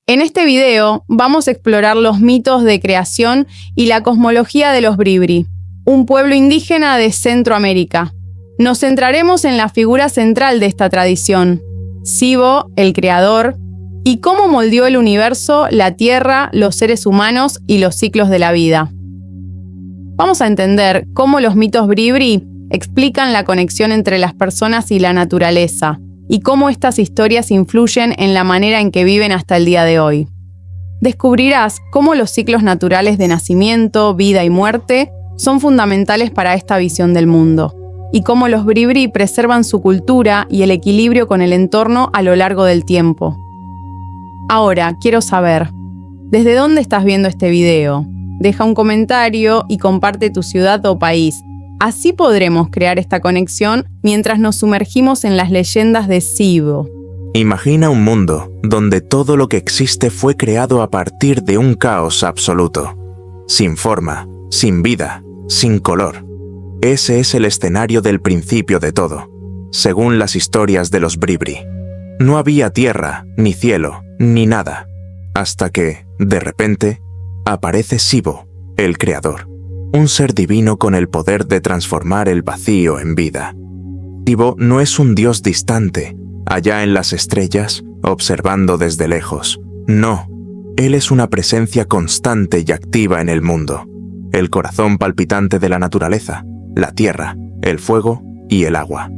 En este video vamos a explorar los mitos de creación y la cosmología de los Bribri, un pueblo indígena de Centroamérica. Nos centraremos en la figura central de esta tradición, Cibo, el creador, y cómo moldeó el universo, la Tierra, los seres humanos y los ciclos de la vida. Vamos a entender cómo los mitos Bribri explican la conexión entre las personas y la naturaleza, y cómo estas historias influyen en la manera en que viven hasta el día de hoy. Descubrirás cómo los ciclos naturales de nacimiento, vida y muerte son fundamentales para esta visión del mundo, y cómo los Bribri preservan su cultura y el equilibrio con el entorno a lo largo del tiempo. Ahora, quiero saber, ¿desde dónde estás viendo este video? Deja un comentario y comparte tu ciudad o país. Así podremos crear esta conexión mientras nos sumergimos en las leyendas de Cibo. Imagina un mundo donde todo lo que existe fue creado a partir de un caos absoluto. Sin forma, sin vida, sin color. Ese es el escenario del principio de todo, según las historias de los Bribri. No había tierra, ni cielo, ni nada, hasta que, de repente, aparece Cibo, el creador. Un ser divino con el poder de transformar el vacío en vida. Cibo no es un dios distante, allá en las estrellas, observando desde lejos. No, él es una presencia constante y activa en el mundo. El corazón palpitante de la naturaleza, la tierra, el fuego y el agua.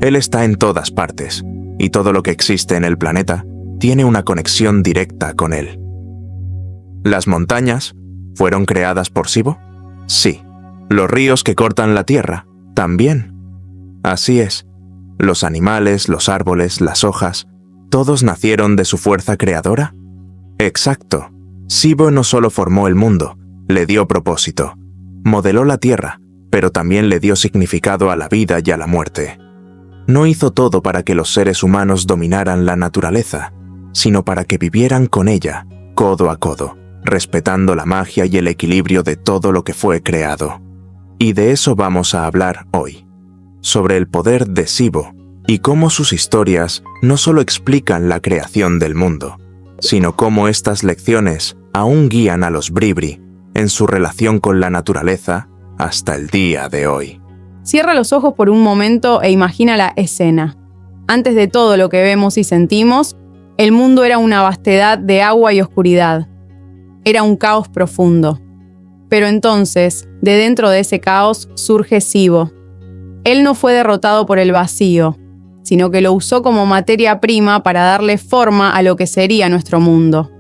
Él está en todas partes, y todo lo que existe en el planeta tiene una conexión directa con él. ¿Las montañas fueron creadas por Cibo? Sí. ¿Los ríos que cortan la tierra? También. Así es. Los animales, los árboles, las hojas, ¿todos nacieron de su fuerza creadora? Exacto. Cibo no solo formó el mundo, le dio propósito. Modeló la tierra, pero también le dio significado a la vida y a la muerte. No hizo todo para que los seres humanos dominaran la naturaleza, sino para que vivieran con ella, codo a codo, respetando la magia y el equilibrio de todo lo que fue creado. Y de eso vamos a hablar hoy, sobre el poder de Cibo y cómo sus historias no solo explican la creación del mundo, sino cómo estas lecciones aún guían a los Bribri en su relación con la naturaleza hasta el día de hoy. Cierra los ojos por un momento e imagina la escena. Antes de todo lo que vemos y sentimos, el mundo era una vastedad de agua y oscuridad. Era un caos profundo. Pero entonces, de dentro de ese caos, surge Cibo. Él no fue derrotado por el vacío, sino que lo usó como materia prima para darle forma a lo que sería nuestro mundo.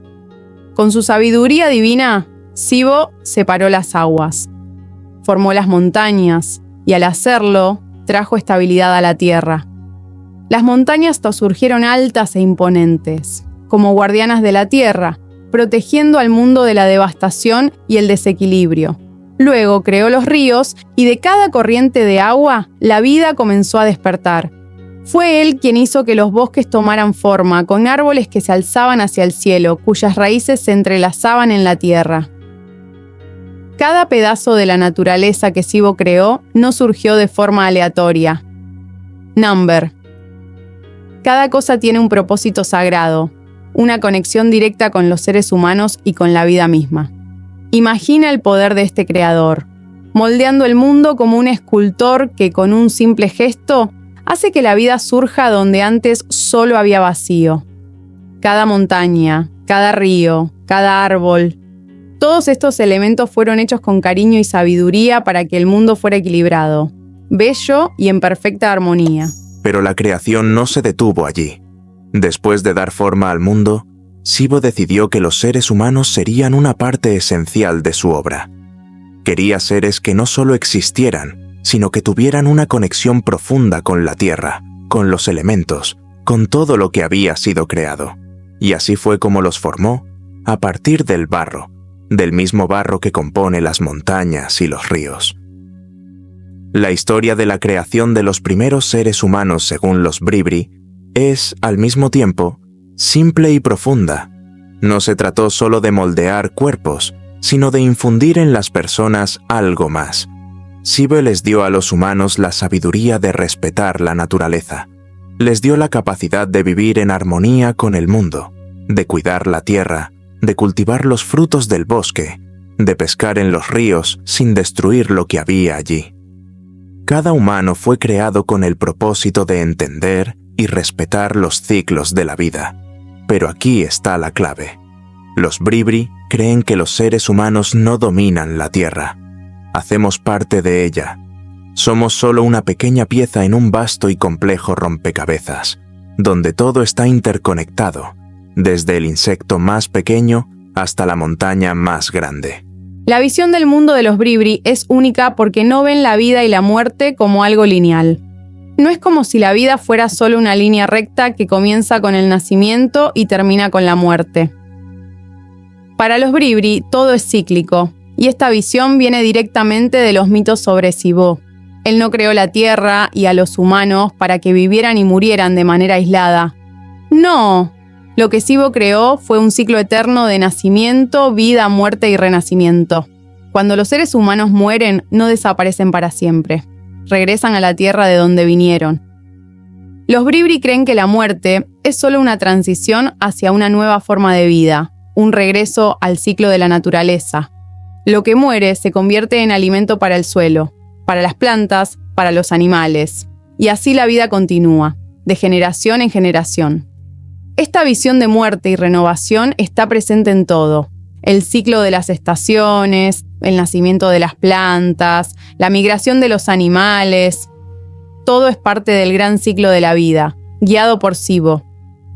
Con su sabiduría divina, Cibo separó las aguas, formó las montañas y al hacerlo, trajo estabilidad a la tierra. Las montañas surgieron altas e imponentes, como guardianas de la tierra, protegiendo al mundo de la devastación y el desequilibrio. Luego creó los ríos y de cada corriente de agua, la vida comenzó a despertar. Fue él quien hizo que los bosques tomaran forma, con árboles que se alzaban hacia el cielo, cuyas raíces se entrelazaban en la tierra. Cada pedazo de la naturaleza que Cibo creó no surgió de forma aleatoria. Number. Cada cosa tiene un propósito sagrado, una conexión directa con los seres humanos y con la vida misma. Imagina el poder de este creador, moldeando el mundo como un escultor que con un simple gesto hace que la vida surja donde antes solo había vacío. Cada montaña, cada río, cada árbol, todos estos elementos fueron hechos con cariño y sabiduría para que el mundo fuera equilibrado, bello y en perfecta armonía. Pero la creación no se detuvo allí. Después de dar forma al mundo, Cibo decidió que los seres humanos serían una parte esencial de su obra. Quería seres que no solo existieran, sino que tuvieran una conexión profunda con la tierra, con los elementos, con todo lo que había sido creado. Y así fue como los formó, a partir del barro, del mismo barro que compone las montañas y los ríos. La historia de la creación de los primeros seres humanos según los Bribri es, al mismo tiempo, simple y profunda. No se trató solo de moldear cuerpos, sino de infundir en las personas algo más. Cibo les dio a los humanos la sabiduría de respetar la naturaleza. Les dio la capacidad de vivir en armonía con el mundo, de cuidar la tierra, de cultivar los frutos del bosque, de pescar en los ríos sin destruir lo que había allí. Cada humano fue creado con el propósito de entender y respetar los ciclos de la vida. Pero aquí está la clave. Los Bribri creen que los seres humanos no dominan la Tierra. Hacemos parte de ella. Somos solo una pequeña pieza en un vasto y complejo rompecabezas, donde todo está interconectado, desde el insecto más pequeño hasta la montaña más grande. La visión del mundo de los Bribri es única porque no ven la vida y la muerte como algo lineal. No es como si la vida fuera solo una línea recta que comienza con el nacimiento y termina con la muerte. Para los Bribri, todo es cíclico, y esta visión viene directamente de los mitos sobre Sibó. Él no creó la tierra y a los humanos para que vivieran y murieran de manera aislada. No, lo que Sibó creó fue un ciclo eterno de nacimiento, vida, muerte y renacimiento. Cuando los seres humanos mueren, no desaparecen para siempre. Regresan a la tierra de donde vinieron. Los Bribri creen que la muerte es solo una transición hacia una nueva forma de vida, un regreso al ciclo de la naturaleza. Lo que muere se convierte en alimento para el suelo, para las plantas, para los animales. Y así la vida continúa, de generación en generación. Esta visión de muerte y renovación está presente en todo. El ciclo de las estaciones, el nacimiento de las plantas, la migración de los animales. Todo es parte del gran ciclo de la vida, guiado por Sibó.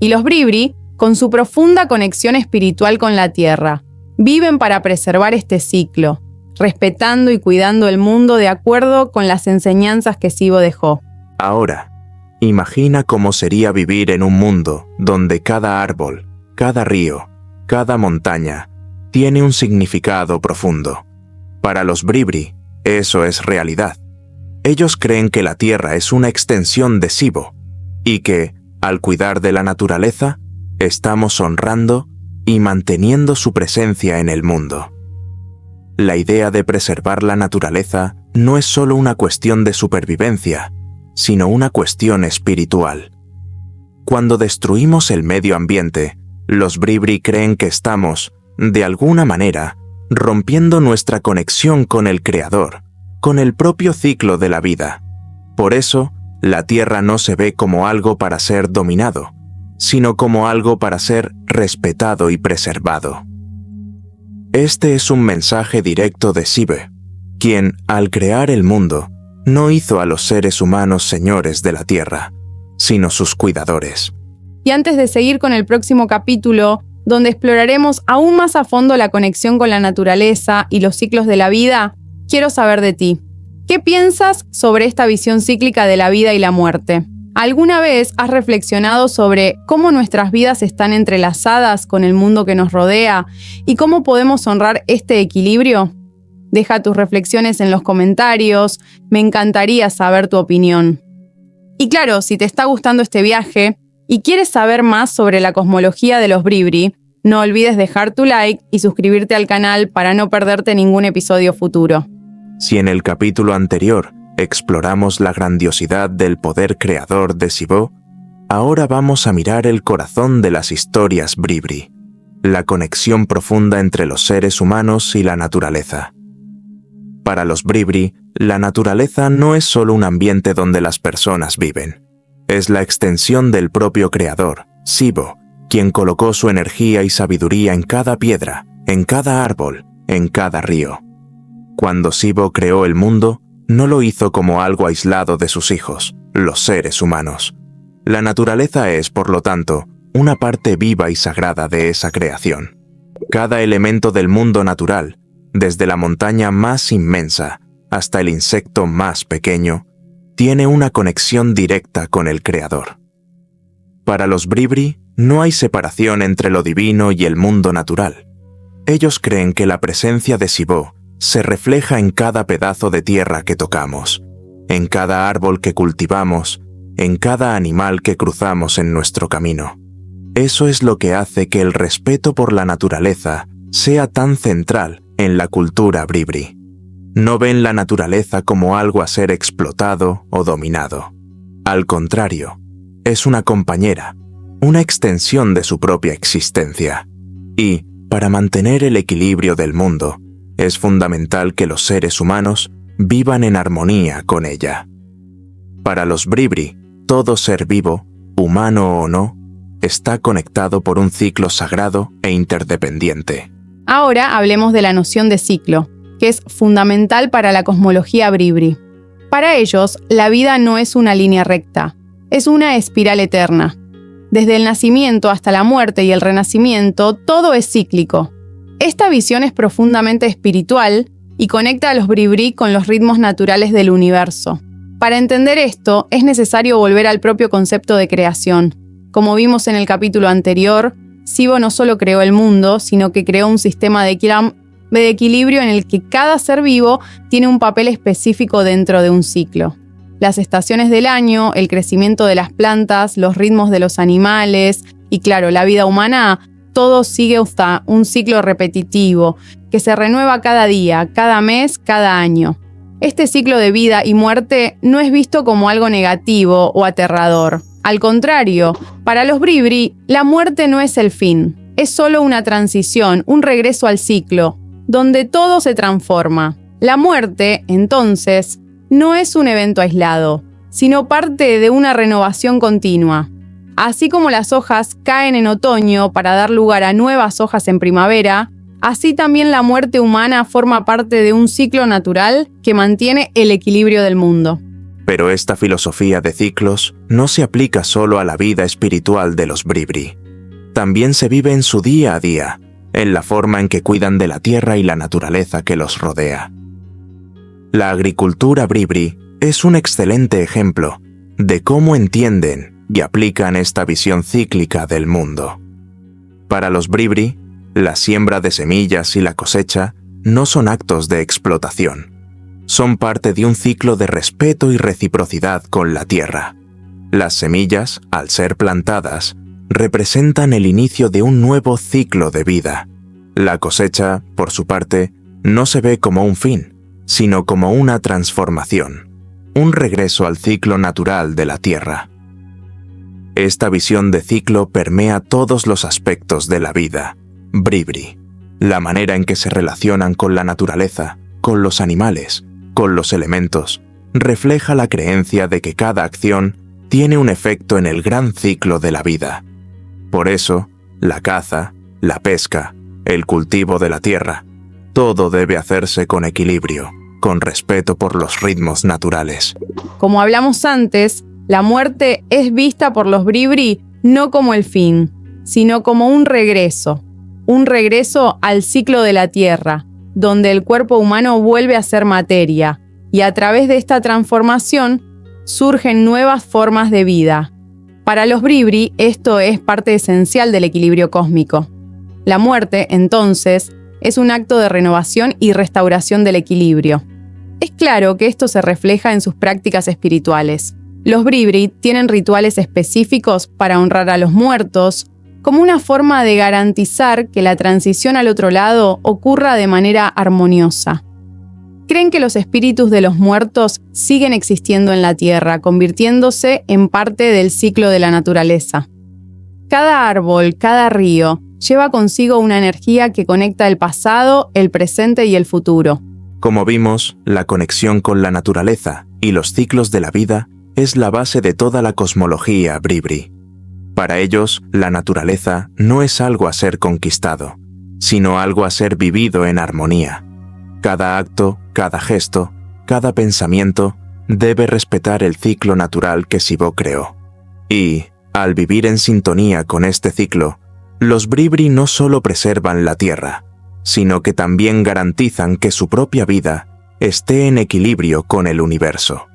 Y los Bribri, con su profunda conexión espiritual con la tierra, viven para preservar este ciclo, respetando y cuidando el mundo de acuerdo con las enseñanzas que Sibó dejó. Ahora, imagina cómo sería vivir en un mundo donde cada árbol, cada río, cada montaña tiene un significado profundo. Para los Bribri, eso es realidad. Ellos creen que la tierra es una extensión de Sibó y que, al cuidar de la naturaleza, estamos honrando y manteniendo su presencia en el mundo. La idea de preservar la naturaleza no es solo una cuestión de supervivencia, sino una cuestión espiritual. Cuando destruimos el medio ambiente, los Bribri creen que estamos, de alguna manera, rompiendo nuestra conexión con el Creador, con el propio ciclo de la vida. Por eso, la tierra no se ve como algo para ser dominado, sino como algo para ser respetado y preservado. Este es un mensaje directo de Sibó, quien, al crear el mundo, no hizo a los seres humanos señores de la tierra, sino sus cuidadores. Y antes de seguir con el próximo capítulo, donde exploraremos aún más a fondo la conexión con la naturaleza y los ciclos de la vida, quiero saber de ti. ¿Qué piensas sobre esta visión cíclica de la vida y la muerte? ¿Alguna vez has reflexionado sobre cómo nuestras vidas están entrelazadas con el mundo que nos rodea y cómo podemos honrar este equilibrio? Deja tus reflexiones en los comentarios, me encantaría saber tu opinión. Y claro, si te está gustando este viaje y quieres saber más sobre la cosmología de los Bribri, no olvides dejar tu like y suscribirte al canal para no perderte ningún episodio futuro. Si en el capítulo anterior exploramos la grandiosidad del poder creador de Sibó, ahora vamos a mirar el corazón de las historias Bribri, la conexión profunda entre los seres humanos y la naturaleza. Para los Bribri, la naturaleza no es solo un ambiente donde las personas viven. Es la extensión del propio Creador, Sibó, quien colocó su energía y sabiduría en cada piedra, en cada árbol, en cada río. Cuando Sibó creó el mundo, no lo hizo como algo aislado de sus hijos, los seres humanos. La naturaleza es, por lo tanto, una parte viva y sagrada de esa creación. Cada elemento del mundo natural, desde la montaña más inmensa hasta el insecto más pequeño, tiene una conexión directa con el Creador. Para los Bribri, no hay separación entre lo divino y el mundo natural. Ellos creen que la presencia de Sibó se refleja en cada pedazo de tierra que tocamos, en cada árbol que cultivamos, en cada animal que cruzamos en nuestro camino. Eso es lo que hace que el respeto por la naturaleza sea tan central en la cultura Bribri. No ven la naturaleza como algo a ser explotado o dominado. Al contrario, es una compañera, una extensión de su propia existencia. Y, para mantener el equilibrio del mundo, es fundamental que los seres humanos vivan en armonía con ella. Para los Bribri, todo ser vivo, humano o no, está conectado por un ciclo sagrado e interdependiente. Ahora hablemos de la noción de ciclo, que es fundamental para la cosmología Bribri. Para ellos, la vida no es una línea recta, es una espiral eterna. Desde el nacimiento hasta la muerte y el renacimiento, todo es cíclico. Esta visión es profundamente espiritual y conecta a los Bribri con los ritmos naturales del universo. Para entender esto, es necesario volver al propio concepto de creación. Como vimos en el capítulo anterior, Sibo no solo creó el mundo, sino que creó un sistema de equilibrio en el que cada ser vivo tiene un papel específico dentro de un ciclo. Las estaciones del año, el crecimiento de las plantas, los ritmos de los animales y, claro, la vida humana, todo sigue un ciclo repetitivo que se renueva cada día, cada mes, cada año. Este ciclo de vida y muerte no es visto como algo negativo o aterrador. Al contrario, para los Bribri, la muerte no es el fin, es solo una transición, un regreso al ciclo, donde todo se transforma. La muerte, entonces, no es un evento aislado, sino parte de una renovación continua. Así como las hojas caen en otoño para dar lugar a nuevas hojas en primavera, así también la muerte humana forma parte de un ciclo natural que mantiene el equilibrio del mundo. Pero esta filosofía de ciclos no se aplica solo a la vida espiritual de los Bribri. También se vive en su día a día, en la forma en que cuidan de la tierra y la naturaleza que los rodea. La agricultura Bribri es un excelente ejemplo de cómo entienden y aplican esta visión cíclica del mundo. Para los Bribri, la siembra de semillas y la cosecha no son actos de explotación. Son parte de un ciclo de respeto y reciprocidad con la tierra. Las semillas, al ser plantadas, representan el inicio de un nuevo ciclo de vida. La cosecha, por su parte, no se ve como un fin, sino como una transformación, un regreso al ciclo natural de la tierra. Esta visión de ciclo permea todos los aspectos de la vida Bribri, la manera en que se relacionan con la naturaleza, con los animales, con los elementos, refleja la creencia de que cada acción tiene un efecto en el gran ciclo de la vida. Por eso, la caza, la pesca, el cultivo de la tierra, todo debe hacerse con equilibrio, con respeto por los ritmos naturales. Como hablamos antes, la muerte es vista por los Bribri no como el fin, sino como un regreso al ciclo de la tierra, donde el cuerpo humano vuelve a ser materia, y a través de esta transformación surgen nuevas formas de vida. Para los Bribri, esto es parte esencial del equilibrio cósmico. La muerte, entonces, es un acto de renovación y restauración del equilibrio. Es claro que esto se refleja en sus prácticas espirituales. Los Bribri tienen rituales específicos para honrar a los muertos, como una forma de garantizar que la transición al otro lado ocurra de manera armoniosa. Creen que los espíritus de los muertos siguen existiendo en la tierra, convirtiéndose en parte del ciclo de la naturaleza. Cada árbol, cada río, lleva consigo una energía que conecta el pasado, el presente y el futuro. Como vimos, la conexión con la naturaleza y los ciclos de la vida es la base de toda la cosmología Bribri. Para ellos, la naturaleza no es algo a ser conquistado, sino algo a ser vivido en armonía. Cada acto, cada gesto, cada pensamiento debe respetar el ciclo natural que Sibo creó. Y, al vivir en sintonía con este ciclo, los Bribri no solo preservan la tierra, sino que también garantizan que su propia vida esté en equilibrio con el universo.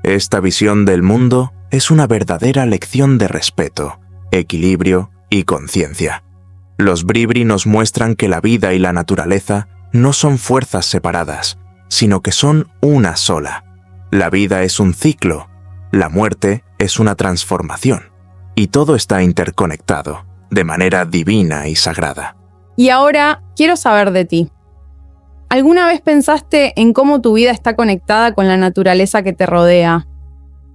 Esta visión del mundo es una verdadera lección de respeto, equilibrio y conciencia. Los Bribri nos muestran que la vida y la naturaleza no son fuerzas separadas, sino que son una sola. La vida es un ciclo, la muerte es una transformación, y todo está interconectado, de manera divina y sagrada. Y ahora quiero saber de ti. ¿Alguna vez pensaste en cómo tu vida está conectada con la naturaleza que te rodea?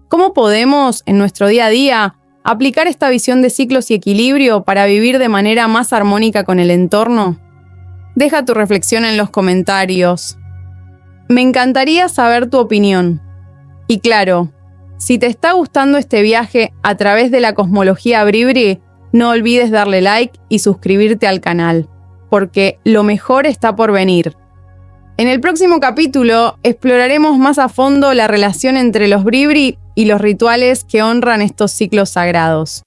¿Cómo podemos, en nuestro día a día, aplicar esta visión de ciclos y equilibrio para vivir de manera más armónica con el entorno? Deja tu reflexión en los comentarios. Me encantaría saber tu opinión. Y claro, si te está gustando este viaje a través de la cosmología Bribri, no olvides darle like y suscribirte al canal, porque lo mejor está por venir. En el próximo capítulo exploraremos más a fondo la relación entre los Bribri y los rituales que honran estos ciclos sagrados.